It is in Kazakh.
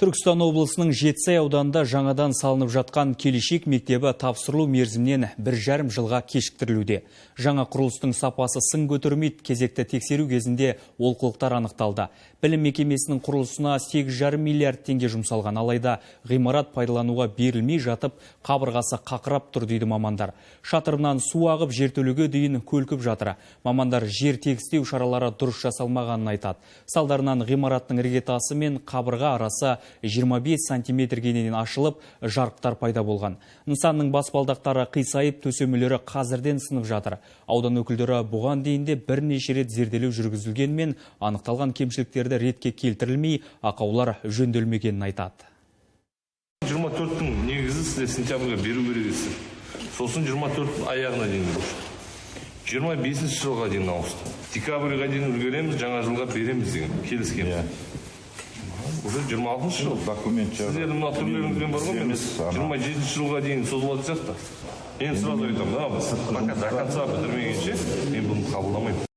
Түркістан облысының Жетісай ауданында жаңадан салынып жатқан келешек мектебі тапсырылу мерзімнен 1,5 жылға кешіктірілуде. Жаңа құрылыстың сапасы сын көтермейді, кезекті тексеру кезінде олқылықтар анықталды. Білім мекемесінің құрылысына 8,5 миллиард теңге жұмсалған, алайда ғимарат пайдалануға берілмей жатып, қабырғасы қақырап тұр дейді мамандар. Шатырынан су ағып, жертөлеге дейін көлкіп жатыр. Мамандар жер тегістеу шаралары дұрыс жасалмағанын айтады. Салдарынан ғимараттың іргетасы мен қабырға арасы 25 сантиметрге дейін ашылып, жарықтар пайда болған. Нысанның баспалдақтары қисайып, төсемелері қазірден сынып жатыр. Аудан өкілдері бұған дейін де бірнеше рет зерделеу жүргізілгенмен, анықталған кемшіліктерді ретке келтірілмей, ақаулар жөнделмегенін айтады. 24-тің негізі сізде сентябрьға беру керексіз. Сосын 24-тің аяғына дейін. 25 жылға дейін ауысты. Декабрьға дейін үлгереміз, жаңа жылға береміз деген келіскен. Уже 26 жыл документ жоқ. Сіздердің мына түрлеріңізбен бар ғой, 27 жылға дейін созылатын сияқты. Мен сразу айтамын, пока до конца бітірмегенше мен бұны қабылдамаймын.